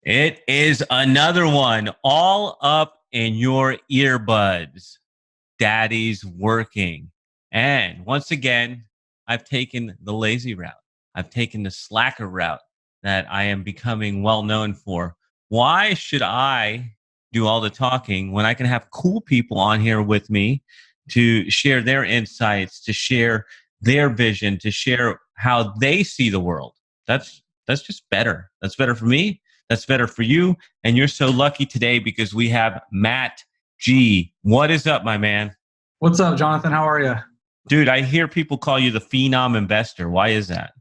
It is another one all up in your earbuds. Daddy's working. And once again, I've taken the lazy route. I've taken the slacker route that I am becoming well known for. Why should I do all the talking when I can have cool people on here with me to share their insights, to share their vision, to share how they see the world? That's just better. That's better for me. That's better for you. And you're so lucky today because we have Matt G. What is up, my man? What's up, Jonathan? How are you? Dude, I hear people call you the Phenom Investor. Why is that?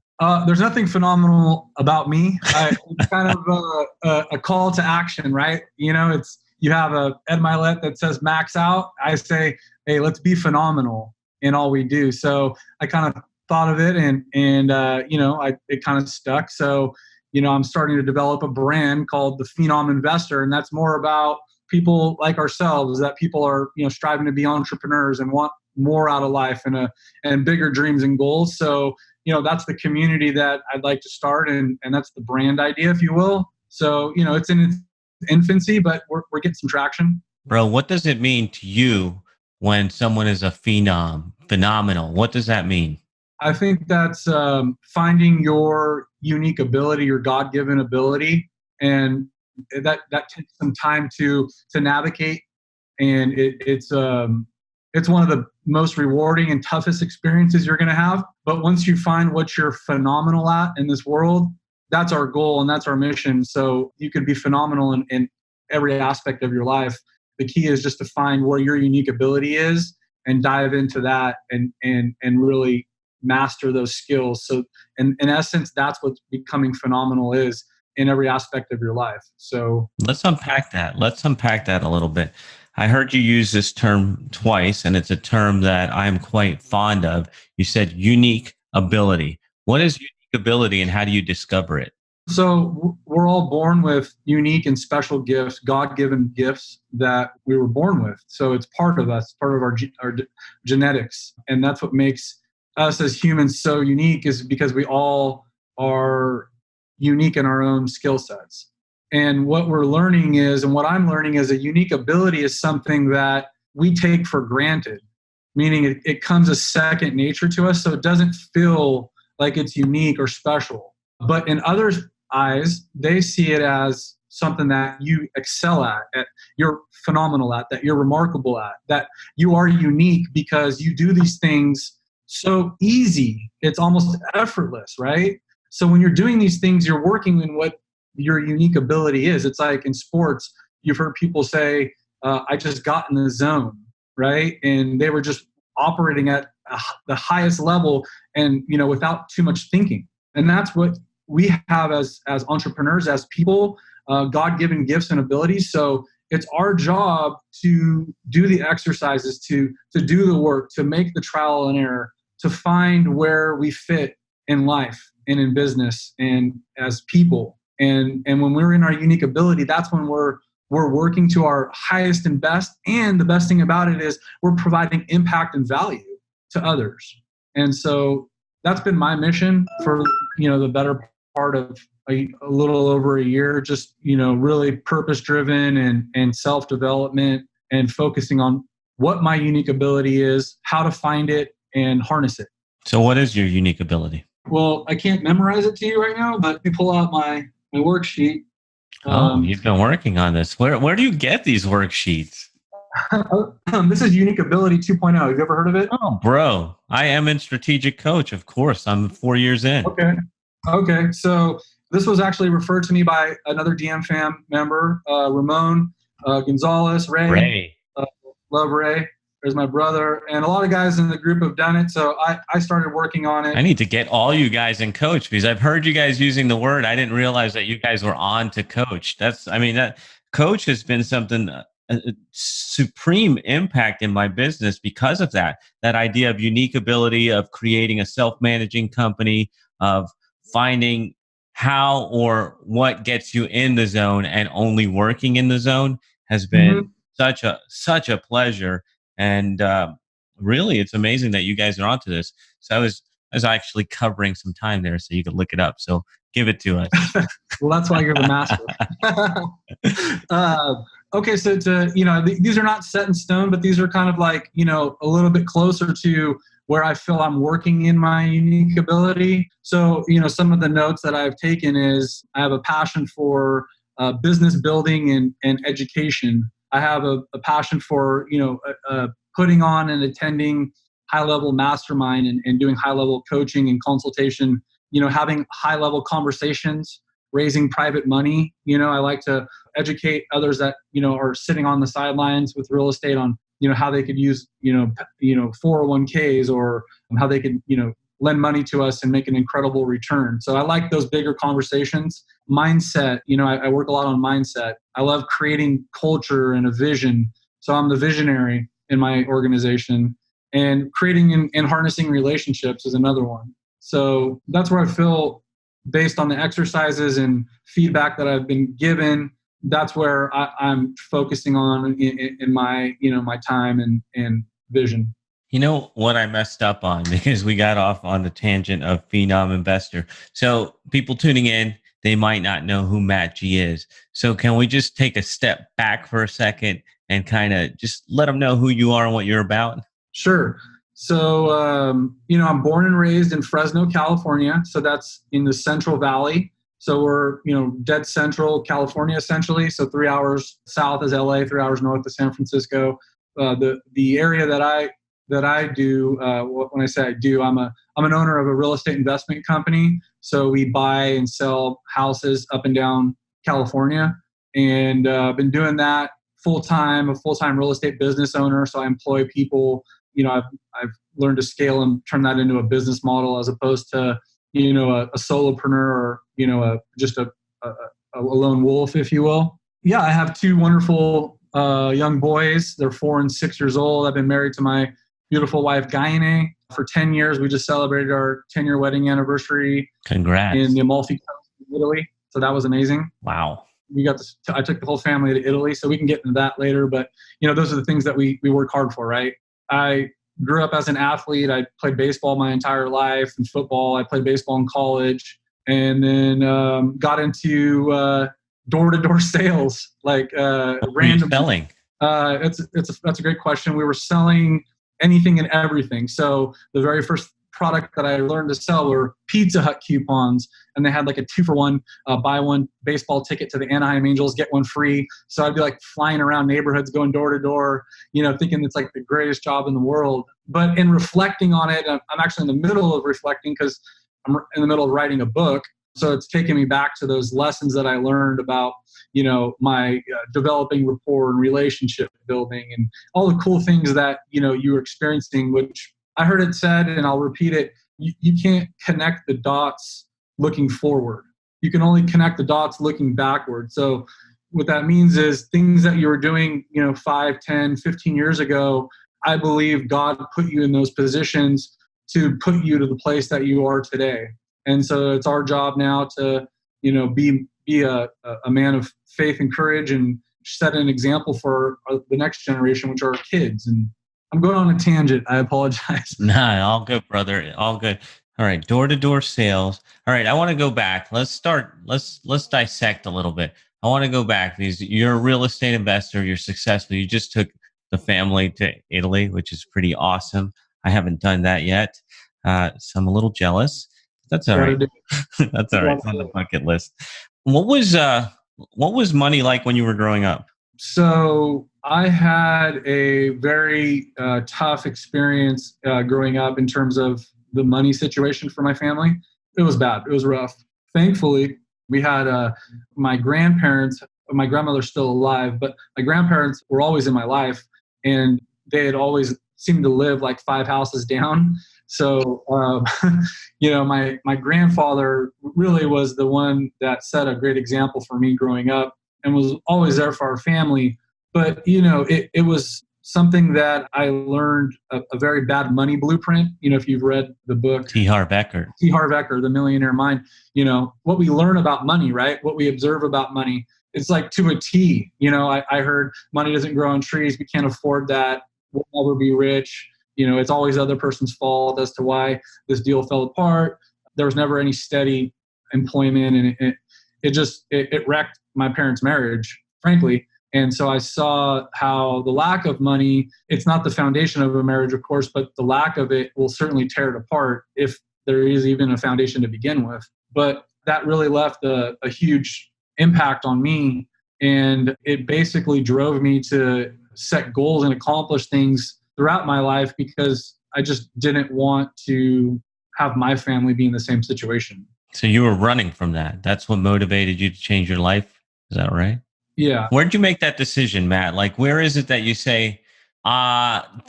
There's nothing phenomenal about me. It's kind of a call to action, right? You have a Ed Milet that says max out. I say, hey, let's be phenomenal in all we do. So I kind of thought of it, and it kind of stuck. So I'm starting to develop a brand called the Phenom Investor, and that's more about people like ourselves, that people are striving to be entrepreneurs and want more out of life and bigger dreams and goals. So that's the community that I'd like to start, and that's the brand idea, if you will. So it's in its infancy, but we're getting some traction. Bro, what does it mean to you when someone is a phenomenal? What does that mean? I think that's finding your unique ability, your God-given ability, and that takes some time to navigate. And it's one of the most rewarding and toughest experiences you're going to have. But once you find what you're phenomenal at in this world, that's our goal and that's our mission. So you could be phenomenal in every aspect of your life. The key is just to find where your unique ability is and dive into that and really master those skills. So in essence, that's what becoming phenomenal is in every aspect of your life. So let's unpack that. Let's unpack that a little bit. I heard you use this term twice, and it's a term that I'm quite fond of. You said unique ability. What is unique ability, and how do you discover it? So we're all born with unique and special gifts, God-given gifts that we were born with. So it's part of us, part of our genetics. And that's what makes us as humans so unique, is because we all are unique in our own skill sets. And what we're learning is, and what I'm learning is, a unique ability is something that we take for granted, meaning it comes as second nature to us. So it doesn't feel like it's unique or special. But in others' eyes, they see it as something that you excel at you're phenomenal at, that you're remarkable at, that you are unique because you do these things so easy. It's almost effortless, right? So when you're doing these things, you're working in what your unique ability is. It's like in sports, you've heard people say, I just got in the zone, right? And they were just operating at the highest level and, without too much thinking. And that's what we have as entrepreneurs, as people, God-given gifts and abilities. So it's our job to do the exercises, to do the work, to make the trial and error, to find where we fit in life and in business and as people. And when we're in our unique ability, that's when we're working to our highest and best. And the best thing about it is we're providing impact and value to others. And so that's been my mission for, the better part of a little over a year, just, really purpose-driven and self-development and focusing on what my unique ability is, how to find it and harness it. So what is your unique ability? Well, I can't memorize it to you right now, but let me pull out my worksheet. You've been working on this. Where do you get these worksheets? This is Unique Ability 2.0. Have you ever heard of it? Oh, bro, I am in Strategic Coach. Of course, I'm 4 years in. Okay. So this was actually referred to me by another DM fam member, Ramon Gonzalez, Ray. Love Ray. There's my brother, and a lot of guys in the group have done it. So I started working on it. I need to get all you guys in Coach, because I've heard you guys using the word. I didn't realize that you guys were on to Coach. That Coach has been something, a supreme impact in my business because of that idea of unique ability, of creating a self-managing company, of finding how or what gets you in the zone, and only working in the zone has been such a pleasure. And really, it's amazing that you guys are onto this. So I was actually covering some time there so you could look it up. So Give it to us. Well, that's why you're the master. Okay, so these are not set in stone, but these are kind of like, a little bit closer to where I feel I'm working in my unique ability. So, some of the notes that I've taken is I have a passion for business building and education. I have a passion for, putting on and attending high-level mastermind and doing high-level coaching and consultation, having high-level conversations, raising private money. I like to educate others that, are sitting on the sidelines with real estate on, how they could use, 401ks or how they could, lend money to us and make an incredible return. So I like those bigger conversations. Mindset, I work a lot on mindset. I love creating culture and a vision. So I'm the visionary in my organization, and creating and harnessing relationships is another one. So that's where I feel, based on the exercises and feedback that I've been given, that's where I'm focusing on in my, my time and vision. You know what I messed up on because we got off on the tangent of Phenom Investor. So people tuning in, they might not know who Matt G is. So can we just take a step back for a second and kind of just let them know who you are and what you're about? Sure. So, I'm born and raised in Fresno, California. So that's in the Central Valley. So we're, dead central California, essentially. So 3 hours south is LA, 3 hours north is San Francisco. The area that I do, when I say I do, I'm an owner of a real estate investment company. So we buy and sell houses up and down California, and I've been doing that full-time, a full-time real estate business owner. So I employ people. I've learned to scale and turn that into a business model, as opposed to, a solopreneur or, just a lone wolf, if you will. Yeah, I have two wonderful young boys. They're 4 and 6 years old. I've been married to my beautiful wife, Guyane, for 10 years. We just celebrated our 10-year wedding anniversary. Congrats. In the Amalfi Coast in Italy. So that was amazing. Wow. I took the whole family to Italy, so we can get into that later. But, those are the things that we work hard for, right? I grew up as an athlete. I played baseball my entire life and football. I played baseball in college, and then got into door-to-door sales, like random selling. That's a great question. We were selling anything and everything. So the very first product that I learned to sell were Pizza Hut coupons, and they had like a 2-for-1 buy one baseball ticket to the Anaheim Angels, get one free. So I'd be like flying around neighborhoods, going door to door, thinking it's like the greatest job in the world. But in reflecting on it, I'm actually in the middle of reflecting because I'm in the middle of writing a book. So it's taken me back to those lessons that I learned about, my developing rapport and relationship building and all the cool things that, you were experiencing, which I heard it said, and I'll repeat it, you can't connect the dots looking forward. You can only connect the dots looking backward. So what that means is things that you were doing, 5, 10, 15 years ago, I believe God put you in those positions to put you to the place that you are today. And so it's our job now to, be a man of faith and courage and set an example for the next generation, which are our kids. And I'm going on a tangent. I apologize. Nah, all good, brother. All good. All right, door-to-door sales. All right, I want to go back. Let's dissect a little bit. I want to go back because you're a real estate investor. You're successful. You just took the family to Italy, which is pretty awesome. I haven't done that yet, so I'm a little jealous. That's all right. That's all right. It's on the bucket list. What was money like when you were growing up? So I had a very tough experience growing up in terms of the money situation for my family. It was bad. It was rough. Thankfully, we had my grandparents. My grandmother's still alive, but my grandparents were always in my life, and they had always seemed to live like 5 houses down. So, my grandfather really was the one that set a great example for me growing up and was always there for our family. But, it was something that I learned a very bad money blueprint. If you've read the book. T. Harv Eker, The Millionaire Mind, what we learn about money, right? What we observe about money, it's like to a T. I heard money doesn't grow on trees. We can't afford that. We'll never be rich. It's always the other person's fault as to why this deal fell apart. There was never any steady employment, and it wrecked my parents' marriage, frankly. And so I saw how the lack of money, it's not the foundation of a marriage, of course, but the lack of it will certainly tear it apart if there is even a foundation to begin with. But that really left a huge impact on me. And it basically drove me to set goals and accomplish things throughout my life because I just didn't want to have my family be in the same situation. So you were running from that. That's what motivated you to change your life. Is that right? Yeah. Where'd you make that decision, Matt? Like, where is it that you say,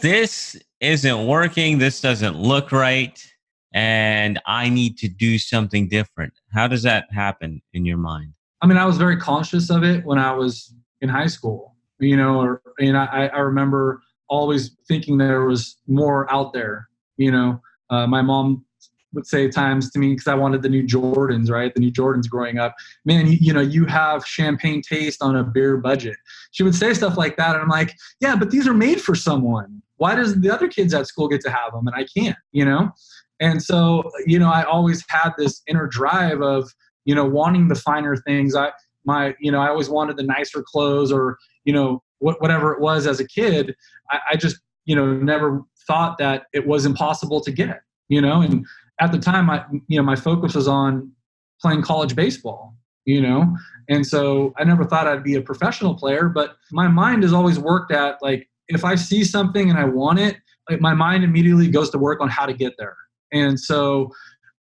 this isn't working, this doesn't look right, and I need to do something different? How does that happen in your mind? I mean, I was very conscious of it when I was in high school, I remember always thinking there was more out there. My mom would say times to me, because I wanted the new Jordans, right? The new Jordans growing up. Man, you have champagne taste on a beer budget. She would say stuff like that. And I'm like, yeah, but these are made for someone. Why does the other kids at school get to have them and I can't, And so, I always had this inner drive of, wanting the finer things. I always wanted the nicer clothes or, whatever it was as a kid. I just, never thought that it was impossible to get, and at the time, my focus was on playing college baseball, and so I never thought I'd be a professional player, but my mind has always worked at, like, if I see something and I want it, like, my mind immediately goes to work on how to get there. And so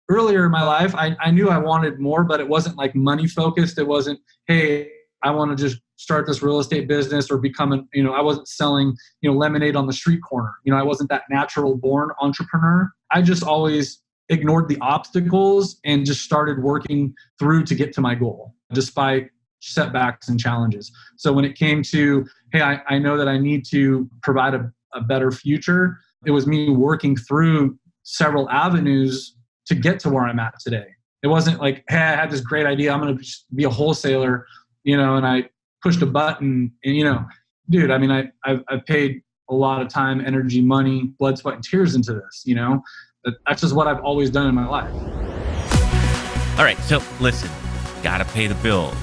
earlier in my life, I knew I wanted more, but it wasn't like money focused. It wasn't, hey, I want to just start this real estate business or become I wasn't selling, lemonade on the street corner. I wasn't that natural born entrepreneur. I just always ignored the obstacles and just started working through to get to my goal, despite setbacks and challenges. So when it came to, hey, I know that I need to provide a better future, it was me working through several avenues to get to where I'm at today. It wasn't like, hey, I had this great idea, I'm going to be a wholesaler, and I pushed a button and, dude, I mean, I've paid a lot of time, energy, money, blood, sweat, and tears into this, That's just what I've always done in my life. All right, so listen, gotta pay the bills.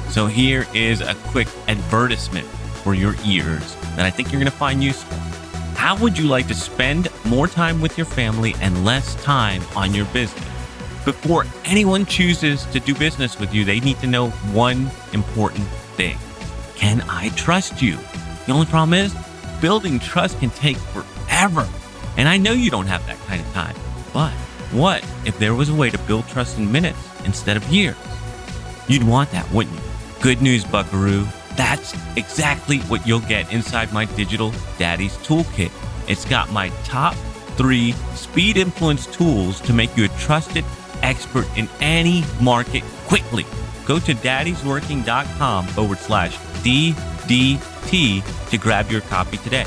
So here is a quick advertisement for your ears that I think you're gonna find useful. How would you like to spend more time with your family and less time on your business? Before anyone chooses to do business with you, they need to know one important thing. Can I trust you? The only problem is, building trust can take forever. And I know you don't have that kind of time. But what if there was a way to build trust in minutes instead of years? You'd want that, wouldn't you? Good news, buckaroo. That's exactly what you'll get inside my Digital Daddy's Toolkit. It's got my top 3 speed influence tools to make you a trusted expert in any market quickly. Go to daddysworking.com/DDT to grab your copy today.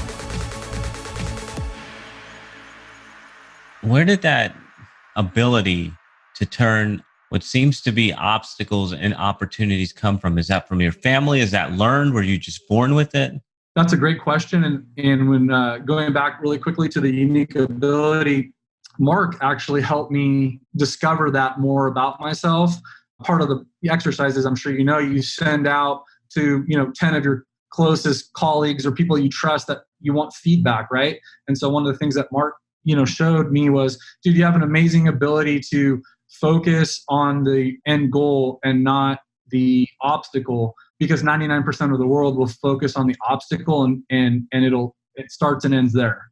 Where did that ability to turn what seems to be obstacles and opportunities come from? Is that from your family? Is that learned? Were you just born with it? That's a great question. And when going back really quickly to the unique ability, Mark actually helped me discover that more about myself. Part of the exercises, I'm sure you send out to 10 of your closest colleagues or people you trust that you want feedback, right? And so one of the things that Mark showed me was, dude, you have an amazing ability to focus on the end goal and not the obstacle, because 99% of the world will focus on the obstacle and it starts and ends there.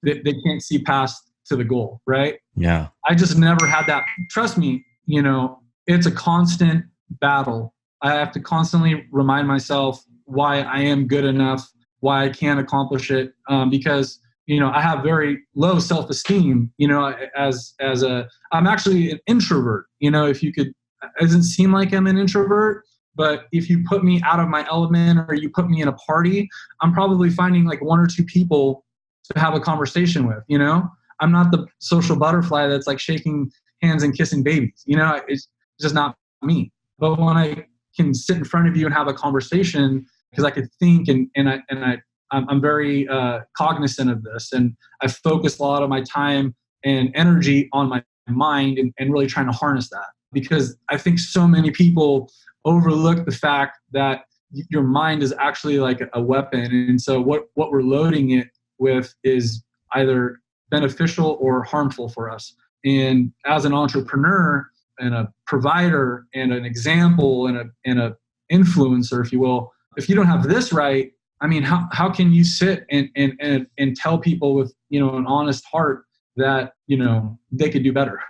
They can't see past to the goal, right? Yeah. I just never had that. Trust me, it's a constant battle. I have to constantly remind myself why I am good enough, why I can accomplish it, because I have very low self-esteem, I'm actually an introvert, if you could, it doesn't seem like I'm an introvert, but if you put me out of my element or you put me in a party, I'm probably finding like 1 or 2 people to have a conversation with, I'm not the social butterfly that's like shaking hands and kissing babies, it's just not me. But when I can sit in front of you and have a conversation, because I could think I'm very cognizant of this, and I focus a lot of my time and energy on my mind and really trying to harness that. because I think so many people overlook the fact that your mind is actually like a weapon. And so what we're loading it with is either beneficial or harmful for us. And as an entrepreneur and a provider and an example and a influencer, if you will, if you don't have this right, I mean, how can you sit and tell people with, you know, an honest heart that, you know, they could do better?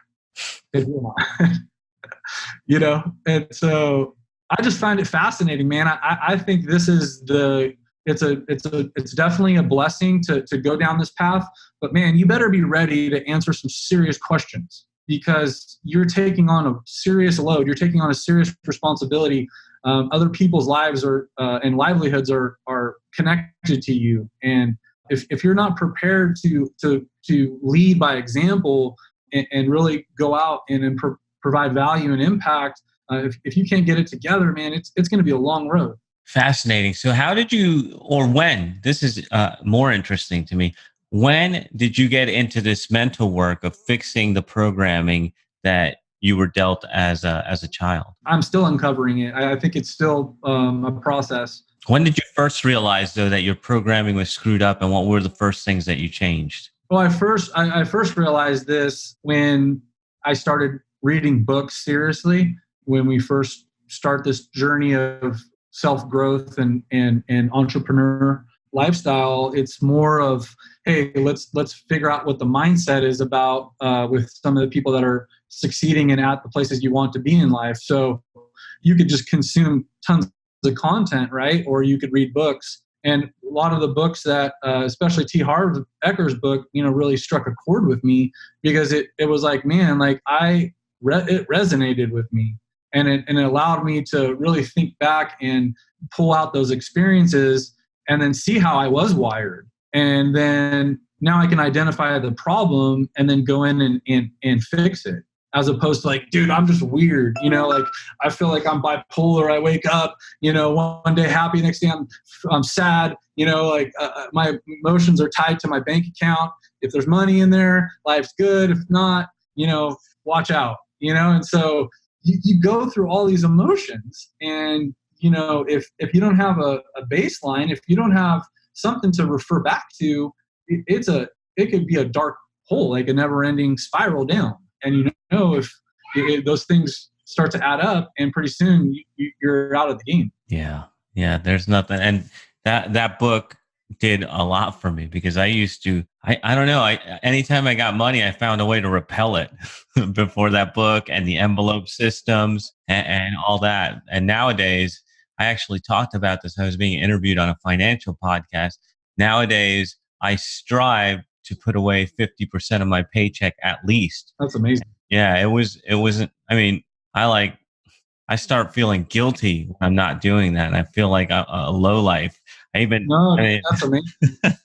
You know? And so I just find it fascinating, man. I think this is it's definitely a blessing to go down this path, but man, you better be ready to answer some serious questions, because you're taking on a serious load. You're taking on a serious responsibility. Other people's lives and livelihoods are connected to you. And if you're not prepared to lead by example and really go out and provide value and impact, if you can't get it together, man, it's going to be a long road. Fascinating. So how did you, or when, this is more interesting to me, when did you get into this mental work of fixing the programming that you were dealt as a child? I'm still uncovering it. I think it's still a process. When did you first realize, though, that your programming was screwed up, and what were the first things that you changed? Well, I first realized this when I started reading books seriously. When we first start this journey of self-growth and entrepreneur lifestyle, it's more of, hey, let's figure out what the mindset is about with some of the people that are succeeding and at the places you want to be in life. So you could just consume tons of content, right? Or you could read books. And a lot of the books that, especially T. Harv Ecker's book, you know, really struck a chord with me, because it was like, man, like it resonated with me. And it allowed me to really think back and pull out those experiences and then see how I was wired. And then now I can identify the problem and then go in and fix it. As opposed to like, dude, I'm just weird. You know, like I feel like I'm bipolar. I wake up, you know, one day happy, next day I'm sad. You know, like my emotions are tied to my bank account. If there's money in there, life's good. If not, you know, watch out. You know, and so you go through all these emotions, and you know, if you don't have a baseline, if you don't have something to refer back to, it could be a dark hole, like a never-ending spiral down. And you know, if those things start to add up, and pretty soon you're out of the game. Yeah, there's nothing, and that book did a lot for me, because I used to, I don't know, anytime I got money, I found a way to repel it before that book and the envelope systems and all that. And nowadays, I actually talked about this. I was being interviewed on a financial podcast. Nowadays, I strive to put away 50% of my paycheck at least. That's amazing. Yeah, it wasn't, I mean, I start feeling guilty when I'm not doing that. And I feel like a low life. That's amazing.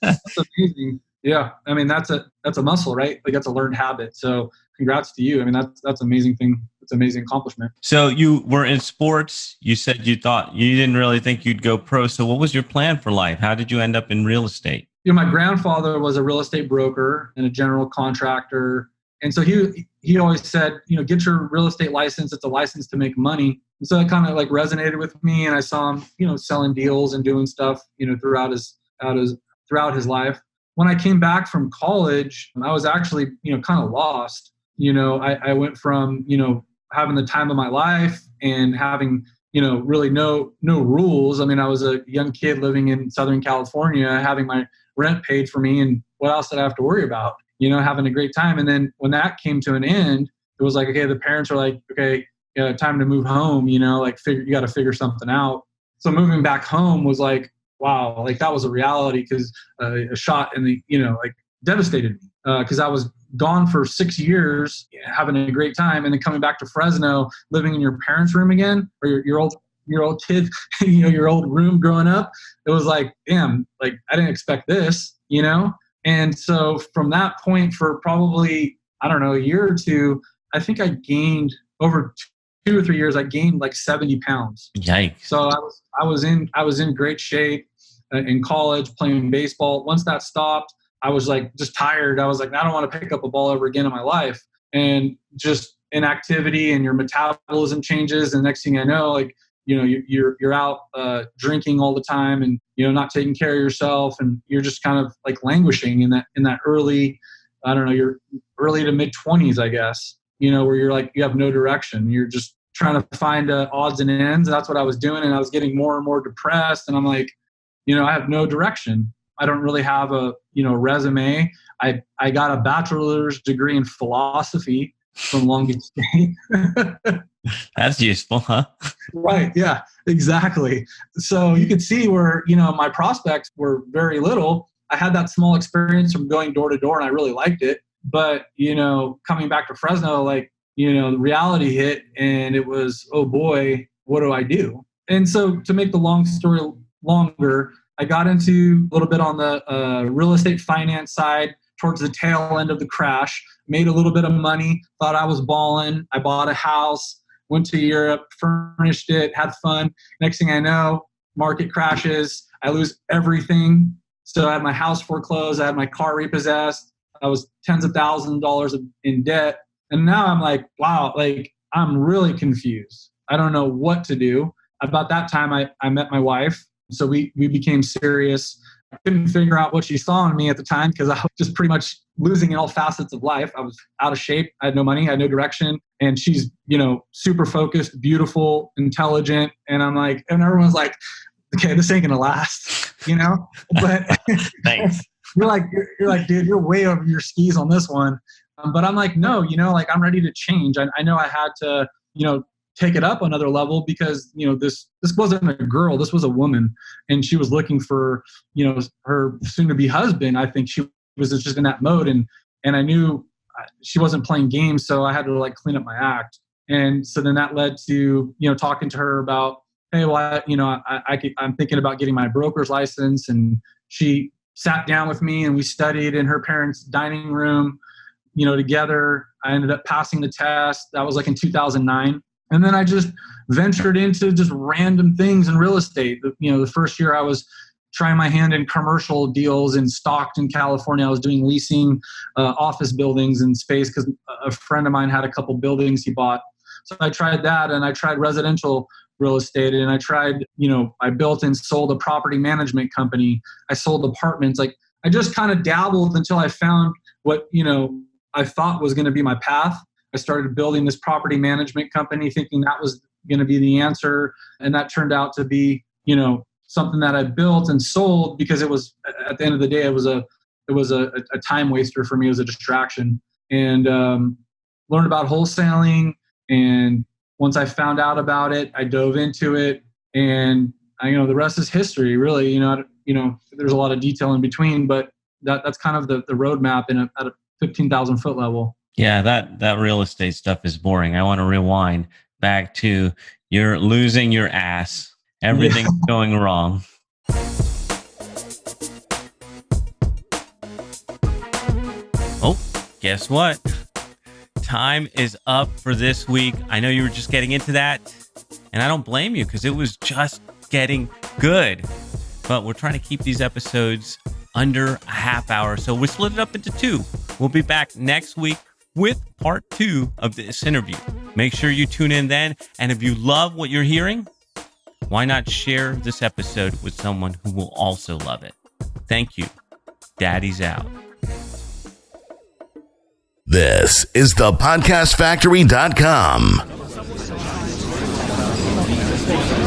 That's amazing. Yeah. I mean, that's a muscle, right? Like that's a learned habit. So congrats to you. I mean, that's an amazing thing. It's an amazing accomplishment. So you were in sports. You said you didn't really think you'd go pro. So what was your plan for life? How did you end up in real estate? You know, my grandfather was a real estate broker and a general contractor. And so he always said, you know, get your real estate license. It's a license to make money. And so it kind of like resonated with me. And I saw him, you know, selling deals and doing stuff, you know, throughout his life. When I came back from college, I was actually, you know, kind of lost. You know, I went from, you know, having the time of my life and having, you know, really no rules. I mean, I was a young kid living in Southern California, having my rent paid for me, and what else did I have to worry about? You know, having a great time. And then when that came to an end, it was like, okay, the parents are like, okay, time to move home, you know, like you got to figure something out. So moving back home was like, wow, like that was a reality, because a shot in the, you know, like devastated me, because I was gone for 6 years, having a great time, and then coming back to Fresno, living in your parents' room again, or your old kid, you know, your old room growing up. It was like, damn, like I didn't expect this, you know? And so from that point, for probably, I don't know, a year or two, I think I gained over 2 or 3 years, I gained like 70 pounds. Yikes. So I was in great shape in college playing baseball. Once that stopped, I was like just tired. I was like, I don't want to pick up a ball ever again in my life. And just inactivity and your metabolism changes. And next thing I know, like, you're out drinking all the time and, not taking care of yourself. And you're just kind of like languishing in that early, I don't know, your early to mid 20s, I guess, where you're like, you have no direction. You're just trying to find odds and ends. And that's what I was doing. And I was getting more and more depressed. And I'm like, I have no direction. I don't really have a, resume. I got a bachelor's degree in philosophy from Long Beach State. That's useful, huh? Right. Yeah, exactly. So you could see where, my prospects were very little. I had that small experience from going door to door and I really liked it. But, coming back to Fresno, like, the reality hit and it was, oh boy, what do I do? And so to make the long story longer, I got into a little bit on the real estate finance side towards the tail end of the crash, made a little bit of money, thought I was balling. I bought a house, went to Europe, furnished it, had fun. Next thing I know, market crashes. I lose everything. So I had my house foreclosed. I had my car repossessed. I was tens of thousands of dollars in debt. And now I'm like, wow, like I'm really confused. I don't know what to do. About that time, I met my wife. So we became serious. I couldn't figure out what she saw in me at the time because I was just pretty much losing in all facets of life. I was out of shape. I had no money. I had no direction. And she's, super focused, beautiful, intelligent. And I'm like, and everyone's like, okay, this ain't going to last, but thanks. You're like, dude, you're way over your skis on this one. But I'm like, no, like I'm ready to change. I know I had to, take it up another level because, this wasn't a girl, this was a woman. And she was looking for, her soon to be husband. I think she was just in that mode. And I knew she wasn't playing games. So I had to like clean up my act. And so then that led to, talking to her about, hey, well, I'm thinking about getting my broker's license. And she sat down with me and we studied in her parents' dining room, together. I ended up passing the test. That was like in 2009. And then I just ventured into just random things in real estate. The first year I was trying my hand in commercial deals in Stockton, California. I was doing leasing office buildings and space because a friend of mine had a couple buildings he bought. So I tried that, and I tried residential real estate, and I tried, I built and sold a property management company. I sold apartments. Like I just kind of dabbled until I found what, I thought was going to be my path. I started building this property management company thinking that was going to be the answer. And that turned out to be, something that I built and sold because it was, at the end of the day, it was a time waster for me. It was a distraction. And learned about wholesaling. And once I found out about it, I dove into it. And the rest is history, really. There's a lot of detail in between, but that's kind of the roadmap at a 15,000 foot level. Yeah, that real estate stuff is boring. I want to rewind back to you're losing your ass. Everything's going wrong. Oh, guess what? Time is up for this week. I know you were just getting into that, and I don't blame you because it was just getting good. But we're trying to keep these episodes under a half hour, so we split it up into two. We'll be back next week with part 2 of this interview. Make sure you tune in then. And if you love what you're hearing, why not share this episode with someone who will also love it? Thank you. Daddy's out. This is the podcastfactory.com.